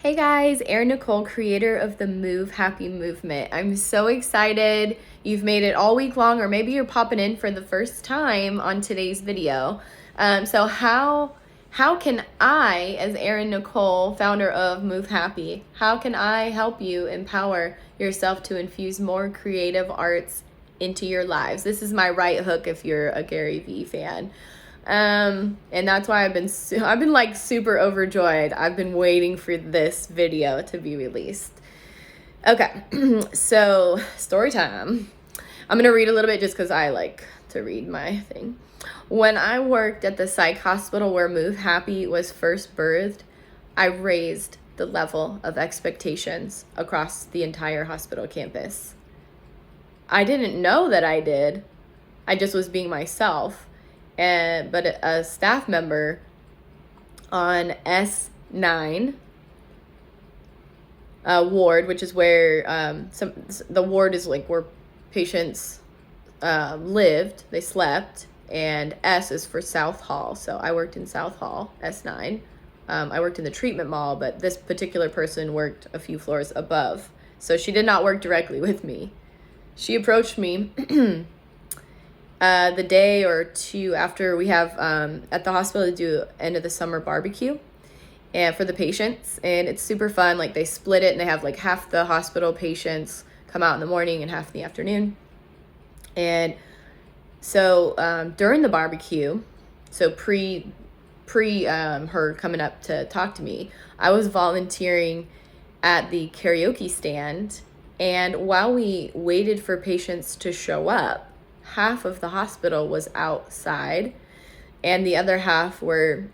Hey guys, Erin Nicole, creator of the Move Happy movement. I'm so excited you've made it all week long, or maybe you're popping in for the first time on today's video. So how can I, as Erin Nicole, founder of Move Happy, how can I help you empower yourself to infuse more creative arts into your lives? This is my right hook if you're a Gary Vee fan. And that's why I've been like super overjoyed. I've been waiting for this video to be released. Okay, so story time. I'm gonna read a little bit just because I like to read my thing. When I worked at the psych hospital where Move Happy was first birthed, I raised the level of expectations across the entire hospital campus. I didn't know that I did. I just was being myself. But a staff member on S9 ward, which is where the ward is like where patients lived, they slept, and S is for South Hall. So I worked in South Hall, S9. I worked in the treatment mall, but this particular person worked a few floors above. So she did not work directly with me. She approached me the day or two after we have at the hospital to do end of the summer barbecue and for the patients, and it's super fun. Like they split it and they have like half the hospital patients come out in the morning and half in the afternoon. And so during the barbecue, so pre her coming up to talk to me, I was volunteering at the karaoke stand, and while we waited for patients to show up, half of the hospital was outside and the other half were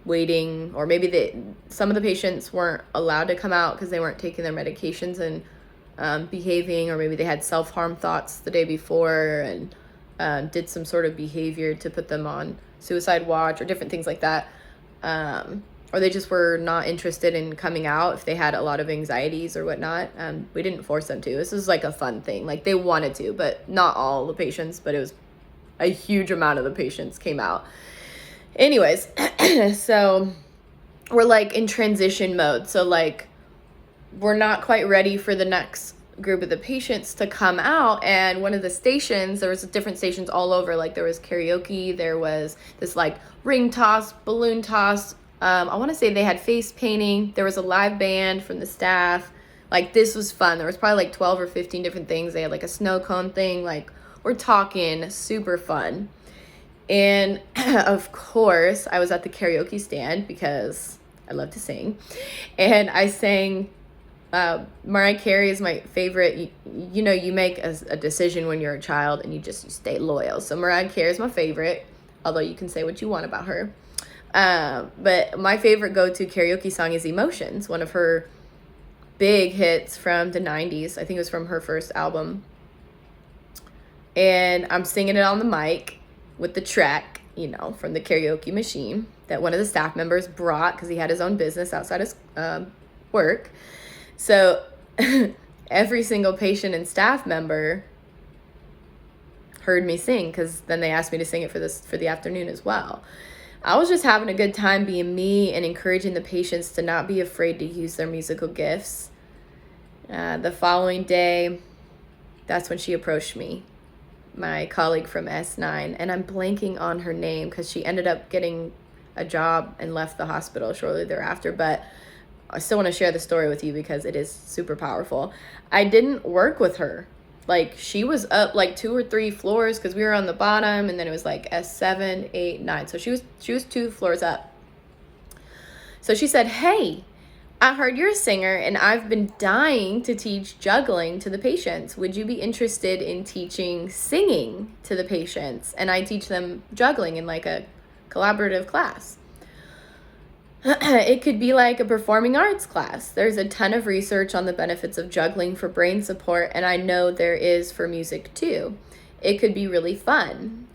waiting, or maybe some of the patients weren't allowed to come out because they weren't taking their medications and behaving, or maybe they had self-harm thoughts the day before and did some sort of behavior to put them on suicide watch or different things like that. Or they just were not interested in coming out if they had a lot of anxieties or whatnot. We didn't force them to. This was like a fun thing. Like they wanted to, but not all the patients, but it was a huge amount of the patients came out. Anyways, so we're like in transition mode. So like we're not quite ready for the next group of the patients to come out. And one of the stations, there was different stations all over. Like there was karaoke, there was this like ring toss, balloon toss. I want to say they had face painting. There was a live band from the staff. Like this was fun. There was probably like 12 or 15 different things. They had like a snow cone thing. Like we're talking super fun. And of course, I was at the karaoke stand because I love to sing. And I sang, Mariah Carey is my favorite. You know, you make a decision when you're a child and you stay loyal. So Mariah Carey is my favorite, although you can say what you want about her. But my favorite go-to karaoke song is Emotions, one of her big hits from the 90s. I think it was from her first album. And I'm singing it on the mic with the track, you know, from the karaoke machine that one of the staff members brought because he had his own business outside his work. So every single patient and staff member heard me sing, because then they asked me to sing it for the afternoon as well. I was just having a good time being me and encouraging the patients to not be afraid to use their musical gifts. The following day, that's when she approached me, my colleague from S9, and I'm blanking on her name because she ended up getting a job and left the hospital shortly thereafter, but I still want to share the story with you because it is super powerful. I didn't work with her. Like she was up like 2 or 3 floors because we were on the bottom, and then it was like S7, 8, 9. So she was 2 floors up. So she said, "Hey, I heard you're a singer and I've been dying to teach juggling to the patients. Would you be interested in teaching singing to the patients? And I teach them juggling in like a collaborative class." It could be like a performing arts class. There's a ton of research on the benefits of juggling for brain support, and I know there is for music too. It could be really fun.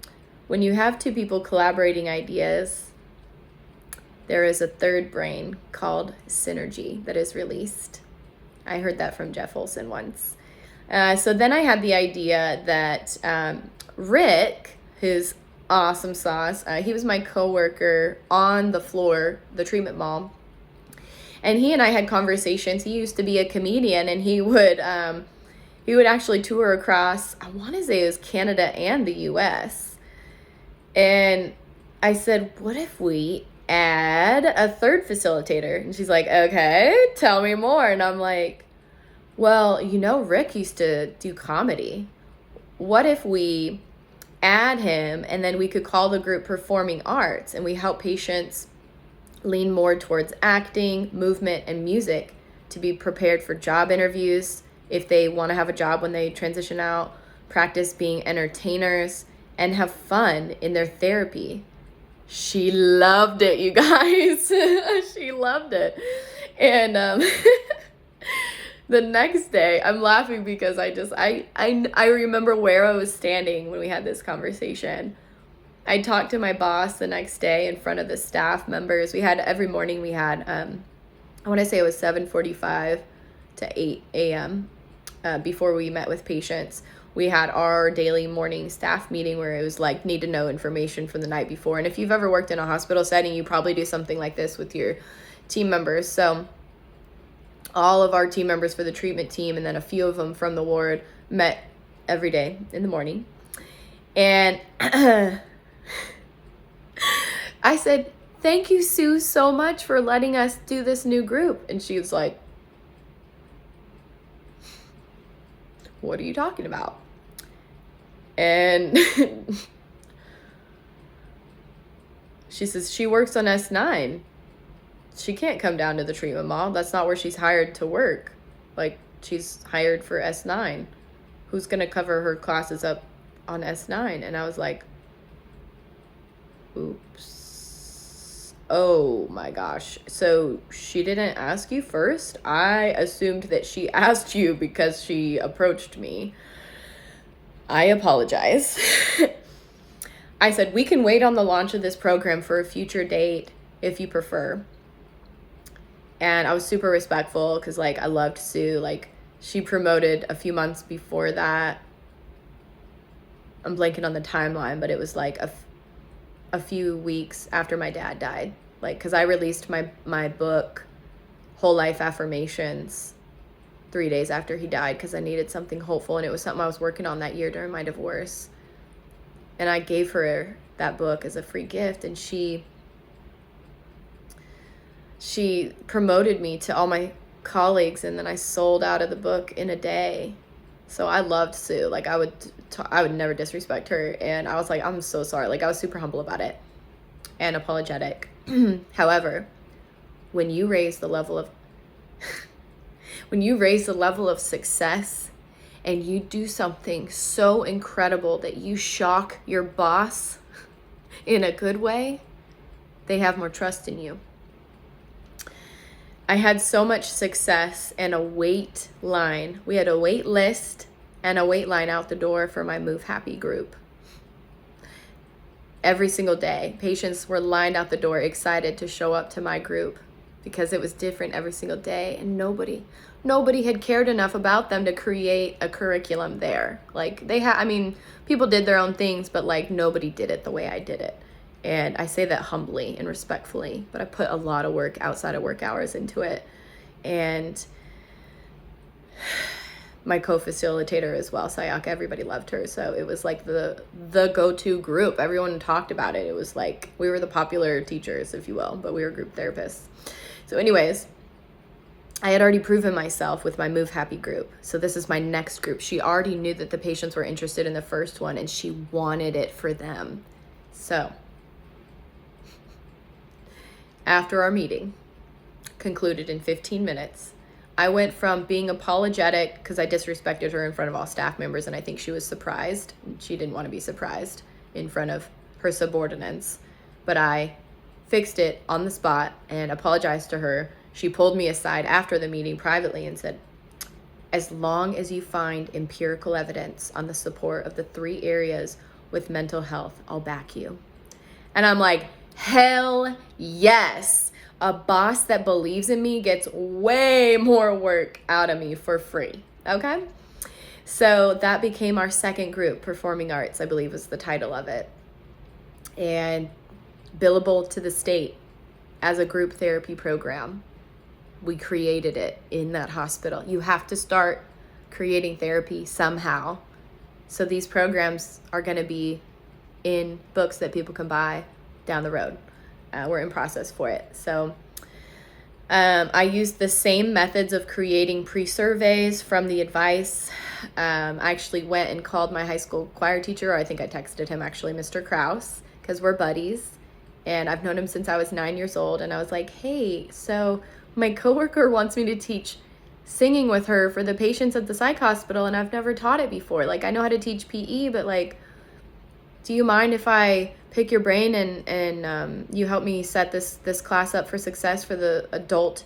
When you have 2 people collaborating ideas, there is a third brain called synergy that is released. I heard that from Jeff Olson once. So then I had the idea that Rick, who's awesome sauce. He was my coworker on the floor, the treatment mall. And he and I had conversations. He used to be a comedian, and he would actually tour across, I want to say it was Canada and the US. And I said, what if we add a third facilitator? And she's like, okay, tell me more. And I'm like, well, Rick used to do comedy. What if we add him, and then we could call the group Performing Arts, and we help patients lean more towards acting, movement, and music to be prepared for job interviews if they want to have a job when they transition out, practice being entertainers, and have fun in their therapy. She loved it, you guys. She loved it. And the next day, I'm laughing because I remember where I was standing when we had this conversation. I talked to my boss the next day in front of the staff members. Every morning we had, I want to say it was 7:45 to 8 a.m. Before we met with patients. We had our daily morning staff meeting where it was like need to know information from the night before. And if you've ever worked in a hospital setting, you probably do something like this with your team members. So all of our team members for the treatment team, and then a few of them from the ward, met every day in the morning. And I said, thank you, Sue, so much for letting us do this new group. And she was like, what are you talking about? And she says she works on S9. She can't come down to the treatment mall. That's not where she's hired to work. Like, she's hired for S9. Who's going to cover her classes up on S9? And I was like, oops. Oh my gosh. So she didn't ask you first? I assumed that she asked you because she approached me. I apologize. I said, we can wait on the launch of this program for a future date if you prefer. And I was super respectful because, like, I loved Sue. Like, she promoted a few months before that. I'm blanking on the timeline, but it was like a few weeks after my dad died. Like, because I released my book, Whole Life Affirmations, 3 days after he died because I needed something hopeful, and it was something I was working on that year during my divorce. And I gave her that book as a free gift, and she promoted me to all my colleagues, and then I sold out of the book in a day. So I loved Sue. Like, I would never disrespect her, and I was like, I'm so sorry. Like, I was super humble about it and apologetic. However, when you raise the level of success and you do something so incredible that you shock your boss in a good way, they have more trust in you. I had so much success and a wait line. We had a wait list and a wait line out the door for my Move Happy group. Every single day, patients were lined out the door excited to show up to my group because it was different every single day, and nobody had cared enough about them to create a curriculum there. Like, people did their own things, but like nobody did it the way I did it. And I say that humbly and respectfully, but I put a lot of work outside of work hours into it. And my co-facilitator as well, Sayaka, everybody loved her. So it was like the go-to group. Everyone talked about it. It was like we were the popular teachers, if you will, but we were group therapists. So anyways, I had already proven myself with my Move Happy group. So this is my next group. She already knew that the patients were interested in the first one, and she wanted it for them. So after our meeting concluded in 15 minutes, I went from being apologetic because I disrespected her in front of all staff members, and I think she was surprised. She didn't want to be surprised in front of her subordinates, but I fixed it on the spot and apologized to her. She pulled me aside after the meeting privately and said, as long as you find empirical evidence on the support of the 3 areas with mental health, I'll back you. And I'm like, hell yes. A boss that believes in me gets way more work out of me for free. Okay? So that became our second group, Performing Arts, I believe was the title of it. and billable to the state as a group therapy program. We created it in that hospital. You have to start creating therapy somehow. So these programs are going to be in books that people can buy down the road. We're in process for it. So I used the same methods of creating pre-surveys from the advice. I actually went and called my high school choir teacher, or I think I texted him actually, Mr. Krause, because we're buddies. And I've known him since I was 9 years old. And I was like, hey, so my coworker wants me to teach singing with her for the patients at the psych hospital, and I've never taught it before. Like, I know how to teach PE, but like, do you mind if I pick your brain and you help me set this class up for success for the adult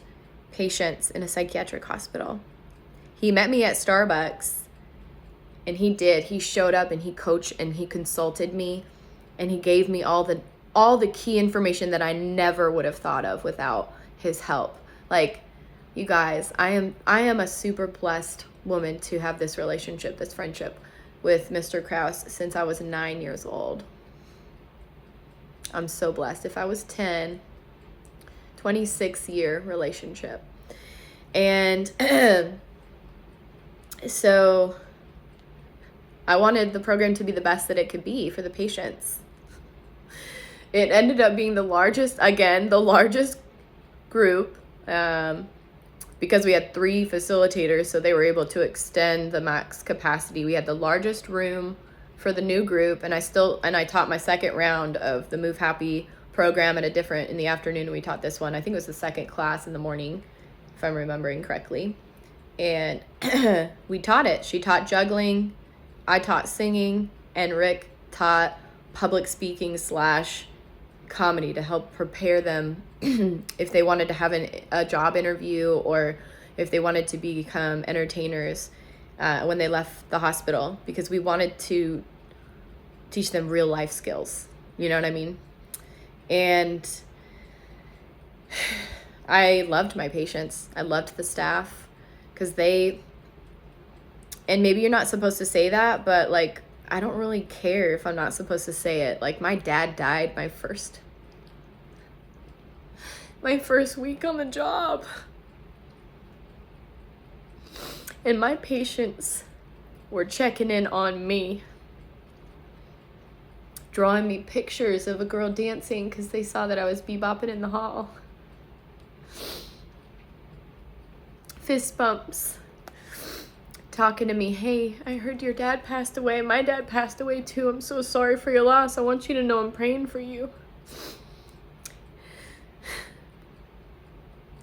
patients in a psychiatric hospital? He met me at Starbucks, and he showed up and he coached and he consulted me, and he gave me all the key information that I never would have thought of without his help. Like, you guys, I am a super blessed woman to have this relationship, this friendship with Mr. Krause since I was 9 years old. I'm so blessed. If I was 10, 26-year relationship. And so I wanted the program to be the best that it could be for the patients. It ended up being the largest group, because we had 3 facilitators, so they were able to extend the max capacity. We had the largest room for the new group, and I taught my second round of the Move Happy program in the afternoon. We taught this one. I think it was the second class in the morning, if I'm remembering correctly. And we taught it. She taught juggling, I taught singing, and Rick taught public speaking / comedy to help prepare them if they wanted to have a job interview, or if they wanted to become entertainers when they left the hospital, because we wanted to teach them real life skills. You know what I mean? And I loved my patients. I loved the staff, because and maybe you're not supposed to say that, but like, I don't really care if I'm not supposed to say it. Like, my dad died my first week on the job. And my patients were checking in on me, drawing me pictures of a girl dancing because they saw that I was bebopping in the hall. Fist bumps. Talking to me, hey, I heard your dad passed away. My dad passed away too. I'm so sorry for your loss. I want you to know I'm praying for you.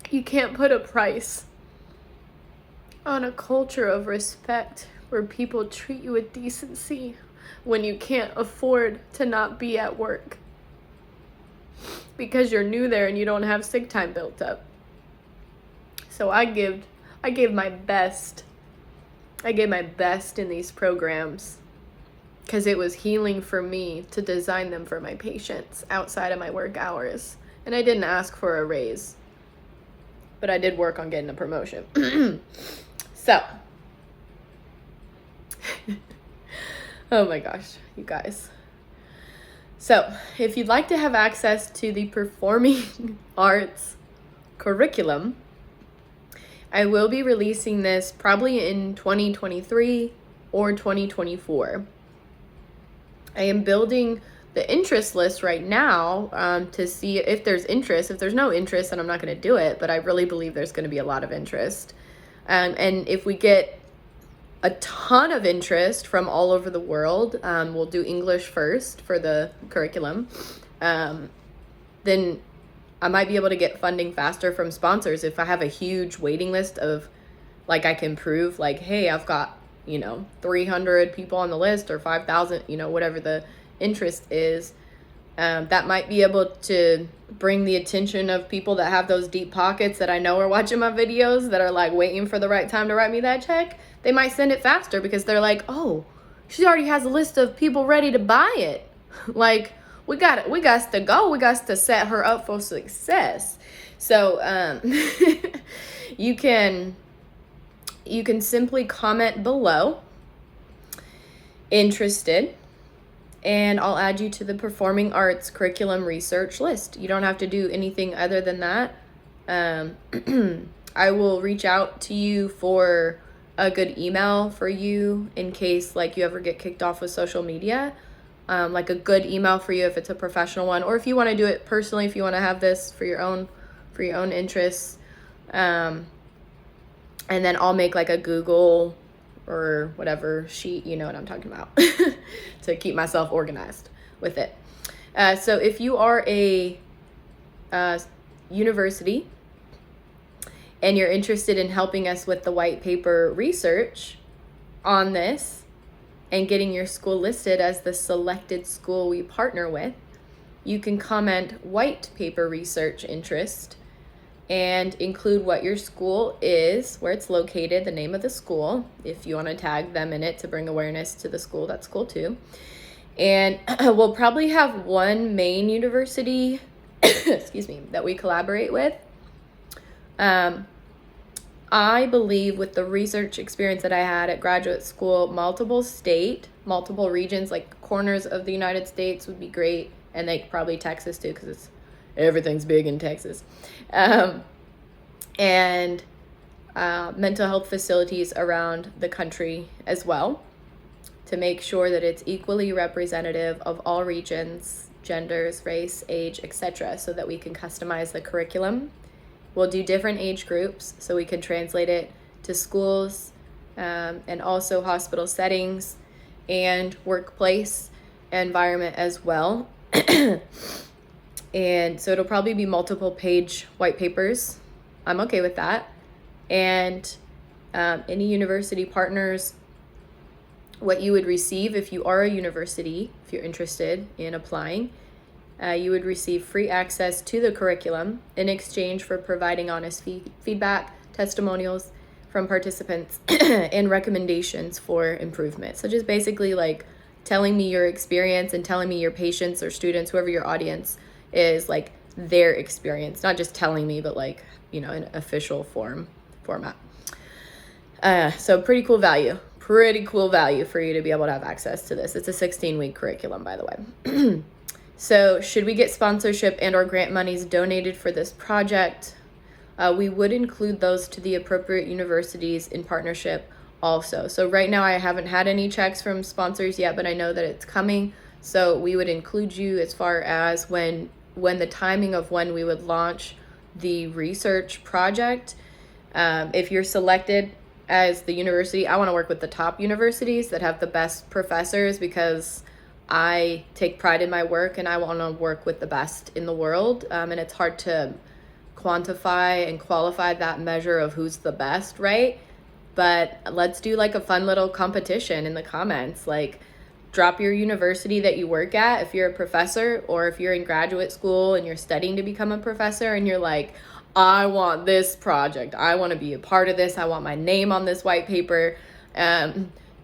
You can't put a price on a culture of respect where people treat you with decency when you can't afford to not be at work because you're new there and you don't have sick time built up. So I gave my best. I gave my best in these programs because it was healing for me to design them for my patients outside of my work hours. And I didn't ask for a raise, but I did work on getting a promotion. So, oh my gosh, you guys. So, if you'd like to have access to the performing arts curriculum, I will be releasing this probably in 2023 or 2024. I am building the interest list right now to see if there's interest. If there's no interest, then I'm not going to do it, but I really believe there's going to be a lot of interest. And if we get a ton of interest from all over the world, we'll do English first for the curriculum. Then I might be able to get funding faster from sponsors if I have a huge waiting list of, like, I can prove, like, hey, I've got, 300 people on the list or 5,000, whatever the interest is. That might be able to bring the attention of people that have those deep pockets that I know are watching my videos, that are like waiting for the right time to write me that check. They might send it faster because they're like, oh, she already has a list of people ready to buy it. Like, we got to go. We got to set her up for success. So you can simply comment below, interested, and I'll add you to the performing arts curriculum research list. You don't have to do anything other than that. I will reach out to you for a good email for you in case like you ever get kicked off with social media. Like a good email for you if it's a professional one, or if you want to do it personally, if you want to have this for your own interests. And then I'll make like a Google or whatever sheet, you know what I'm talking about, to keep myself organized with it. So if you are a university and you're interested in helping us with the white paper research on this and getting your school listed as the selected school we partner with, you can comment white paper research interest and include what your school is, where it's located, the name of the school. If you want to tag them in it to bring awareness to the school, that's cool too. And we'll probably have one main university, excuse me, that we collaborate with. I believe with the research experience that I had at graduate school, multiple regions, like corners of the United States would be great. And like probably Texas too, because everything's big in Texas. And mental health facilities around the country as well, to make sure that it's equally representative of all regions, genders, race, age, etc., so that we can customize the curriculum. We'll do different age groups so we can translate it to schools, and also hospital settings and workplace environment as well. And so it'll probably be multiple page white papers. I'm okay with that. And any university partners, what you would receive if you are a university, if you're interested in applying, you would receive free access to the curriculum in exchange for providing honest feedback, testimonials from participants, and recommendations for improvement. So just basically like telling me your experience and telling me your patients or students, whoever your audience is, like their experience, not just telling me, but like, you know, in official format. So pretty cool value for you to be able to have access to this. It's a 16-week curriculum, by the way. So should we get sponsorship and or grant monies donated for this project, we would include those to the appropriate universities in partnership also. So right now I haven't had any checks from sponsors yet, but I know that it's coming. So we would include you as far as when the timing of when we would launch the research project. If you're selected as the university, I want to work with the top universities that have the best professors, because I take pride in my work and I want to work with the best in the world. And it's hard to quantify and qualify that measure of who's the best, right? But let's do like a fun little competition in the comments. Like, drop your university that you work at if you're a professor, or if you're in graduate school and you're studying to become a professor and you're like, I want this project, I want to be a part of this, I want my name on this white paper.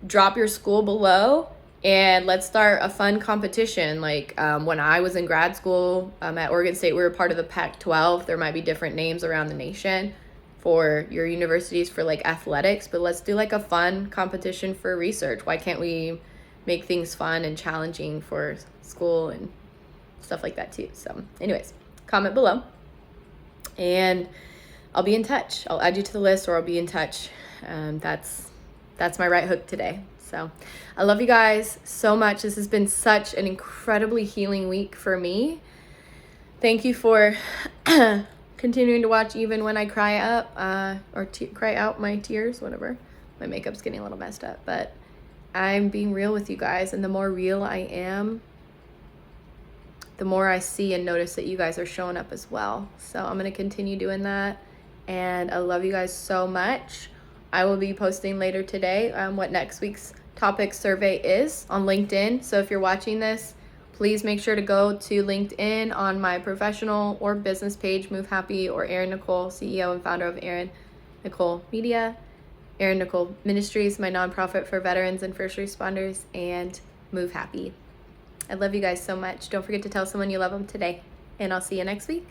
Drop your school below and let's start a fun competition. Like when I was in grad school at Oregon State, we were part of the Pac-12. There might be different names around the nation for your universities for like athletics, but let's do like a fun competition for research. Why can't we make things fun and challenging for school and stuff like that too? So anyways, comment below and I'll be in touch. I'll add you to the list, or I'll be in touch. That's my right hook today. So I love you guys so much. This has been such an incredibly healing week for me. Thank you for continuing to watch even when I cry up or cry out my tears, whatever. My makeup's getting a little messed up, but I'm being real with you guys, and the more real I am, the more I see and notice that you guys are showing up as well. So I'm going to continue doing that, and I love you guys so much. I will be posting later today what next week's topic survey is on LinkedIn. So if you're watching this, please make sure to go to LinkedIn on my professional or business page, Move Happy, or Erin Nicole, CEO and founder of Erin Nicole Media, Erin Nicole Ministries, my nonprofit for veterans and first responders, and Move Happy. I love you guys so much. Don't forget to tell someone you love them today, and I'll see you next week.